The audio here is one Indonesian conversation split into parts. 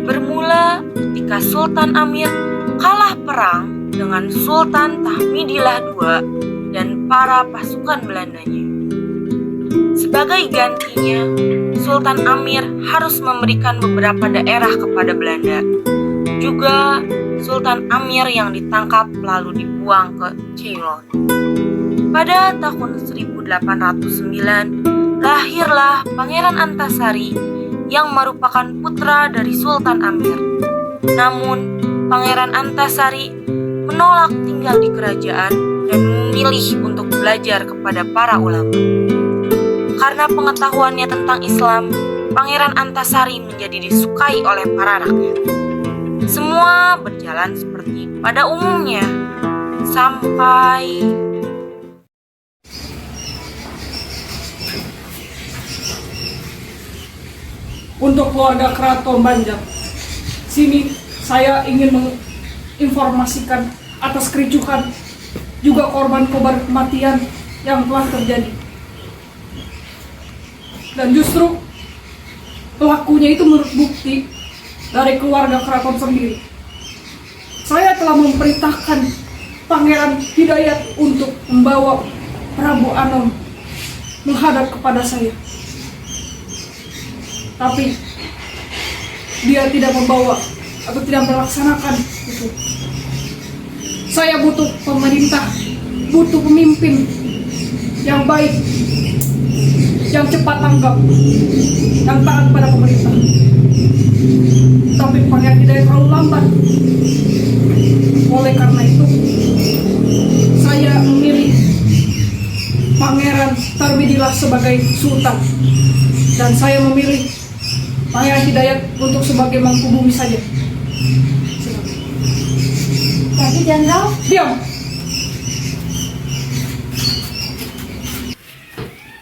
Bermula ketika Sultan Amir kalah perang dengan Sultan Tahmidillah II dan para pasukan Belandanya. Sebagai gantinya, Sultan Amir harus memberikan beberapa daerah kepada Belanda. Juga Sultan Amir yang ditangkap lalu dibuang ke Ceylon. Pada tahun 1809, lahirlah Pangeran Antasari yang merupakan putra dari Sultan Amir. Namun, Pangeran Antasari menolak tinggal di kerajaan dan memilih untuk belajar kepada para ulama. Karena pengetahuannya tentang Islam, Pangeran Antasari menjadi disukai oleh para rakyat. Semua berjalan seperti pada umumnya, sampai untuk keluarga Keraton Banjar. Sini saya ingin menginformasikan atas kericuhan juga korban-korban kematian yang telah terjadi. Dan justru pelakunya itu menurut bukti dari keluarga keraton sendiri. Saya telah memerintahkan Pangeran Hidayat untuk membawa Prabu Anom menghadap kepada saya. Tapi dia tidak membawa atau tidak melaksanakan itu. Saya butuh pemerintah, butuh pemimpin yang baik, yang cepat tanggap, yang taat pada pemerintah. Tapi Pangeran Hidayat terlalu lambat. Oleh karena itu, saya memilih Pangeran Tahmidillah sebagai sultan, dan saya memilih Pangeran Hidayat untuk sebagai mangku bumi saja. Jadi Jenderal, Diam.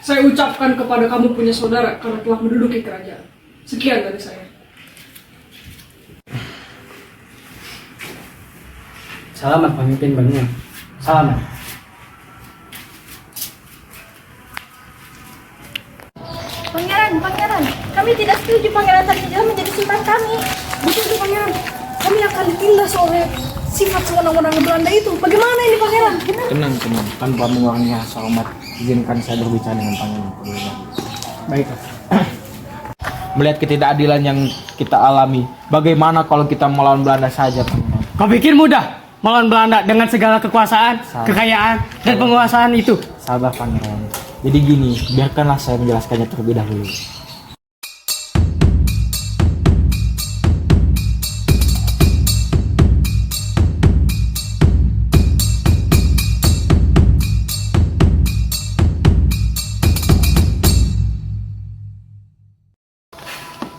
Saya ucapkan kepada kamu punya saudara karena telah menduduki kerajaan. Sekian dari saya. Selamat pemimpin Banua. Selamat. Pangeran, kami tidak setuju Pangeran Tahmidillah menjadi sultan kami. Betul itu Pangeran. Kami akan ditindas oleh sifat sewenang-wenang Belanda itu. Bagaimana ini Pangeran? Tenang, tanpa mengurangi rasa hormat, izinkan saya berbicara dengan pangeran. Baiklah. Melihat ketidakadilan yang kita alami, bagaimana kalau kita melawan Belanda saja, pangeran? Kau pikir mudah melawan Belanda dengan segala kekuasaan, kekayaan, dan penguasaan itu? Sabar, pangeran. Jadi gini, biarkanlah saya menjelaskannya terlebih dahulu.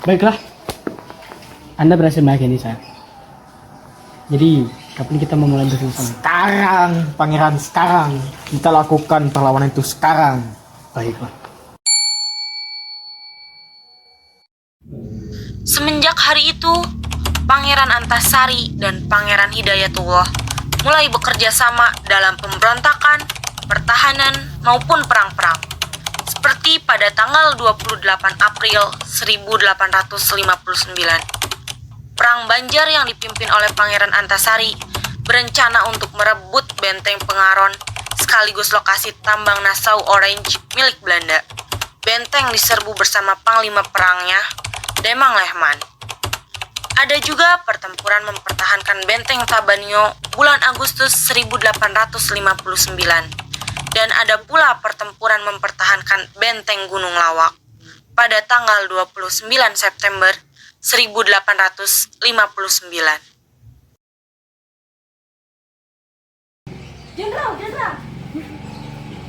Baiklah. Anda berhasil meyakini saya. Jadi, kapan kita memulai bersama? Sekarang, pangeran, sekarang. Kita lakukan perlawanan itu sekarang. Baiklah. semenjak hari itu, Pangeran Antasari dan Pangeran Hidayatullah mulai bekerja sama dalam pemberontakan, pertahanan, maupun perang-perang. Seperti pada tanggal 28 April 1859, Perang Banjar yang dipimpin oleh Pangeran Antasari berencana untuk merebut benteng Pengaron sekaligus lokasi tambang Nassau Orange milik Belanda. Benteng diserbu bersama panglima perangnya, Demang Lehman. Ada juga pertempuran mempertahankan benteng Tabanio bulan Agustus 1859. Dan ada pula pertempuran mempertahankan benteng Gunung Lawak pada tanggal 29 September 1859. Jenderal,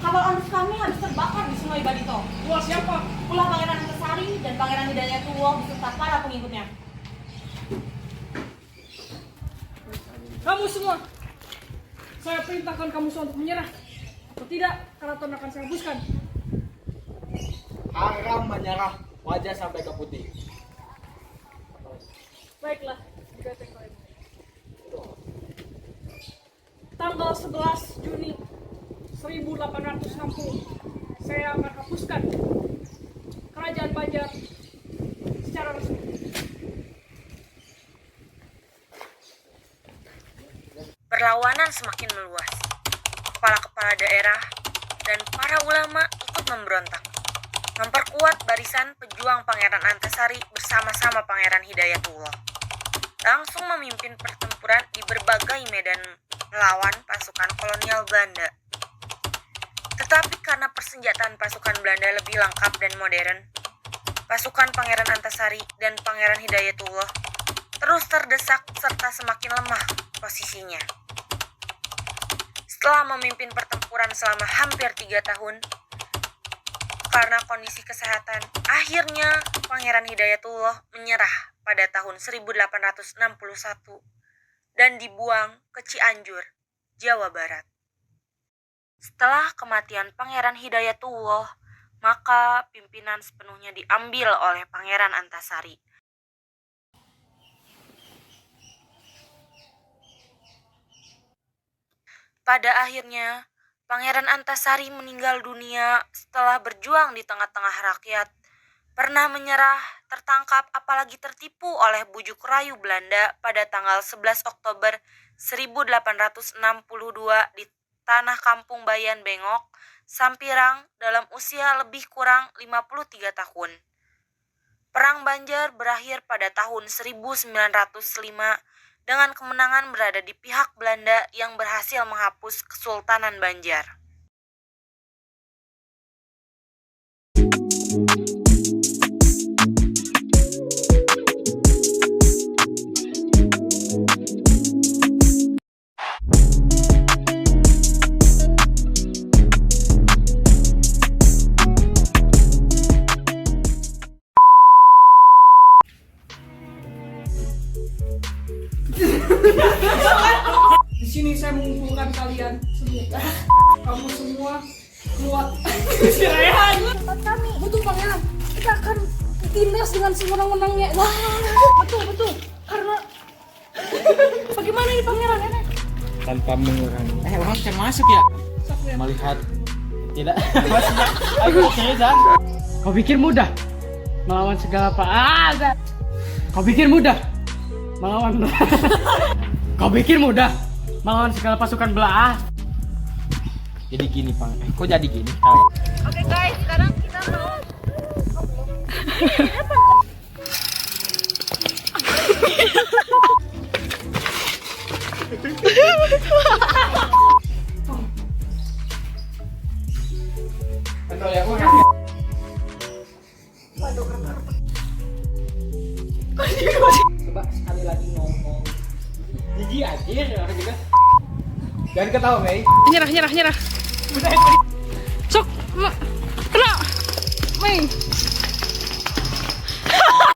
kapal onrus kami habis terbakar di Sungai Barito. Wah, siapa? Ulah Pangeran Antasari dan Pangeran Hidayatullah beserta para pengikutnya. Kamu semua, saya perintahkan kamu semua untuk menyerah. Atau tidak, keraton akan saya hembuskan. Haram menyerah, wajah sampai ke putih. Baiklah, benteng lain. Tanggal 11 Juni 1860, saya akan hapuskan kerajaan Banjar secara resmi. kepemimpinan semakin meluas. Kepala-kepala daerah dan para ulama ikut memberontak, memperkuat barisan pejuang Pangeran Antasari bersama-sama Pangeran Hidayatullah. Langsung memimpin pertempuran di berbagai medan melawan pasukan kolonial Belanda. Tetapi karena persenjataan pasukan Belanda lebih lengkap dan modern, pasukan Pangeran Antasari dan Pangeran Hidayatullah terus terdesak serta semakin lemah posisinya. Setelah memimpin pertempuran selama hampir 3 tahun, karena kondisi kesehatan, akhirnya Pangeran Hidayatullah menyerah pada tahun 1861 dan dibuang ke Cianjur, Jawa Barat. Setelah kematian Pangeran Hidayatullah, maka pimpinan sepenuhnya diambil oleh Pangeran Antasari. Pada akhirnya, Pangeran Antasari meninggal dunia setelah berjuang di tengah-tengah rakyat, pernah menyerah, tertangkap, apalagi tertipu oleh bujuk rayu Belanda pada tanggal 11 Oktober 1862 di tanah kampung Bayan Bengok, Sampirang dalam usia lebih kurang 53 tahun. Perang Banjar berakhir pada tahun 1905 dengan kemenangan berada di pihak Belanda yang berhasil menghapus Kesultanan Banjar. Di sini saya mengumpulkan kalian semua. Kamu semua kuat. Kami betul pangeran, kita akan tindas dengan sewenang-wenangnya. Betul. Karena bagaimana ini pangeran? Tanpa mengurangi. Orang termasuk ya? Melihat tidak. Ayo seriusan. Kau pikir mudah melawan segala Kau pikir mudah melawan Kau pikir mudah melawan segala pasukan belah? Jadi gini, Pang. Kok jadi gini? Oke guys, sekarang kita mau Betul ya, Bang. Coba sekali lagi ngomong. Jijik aja orang juga. Jangan ketawa, Mei. nyerah. Sok,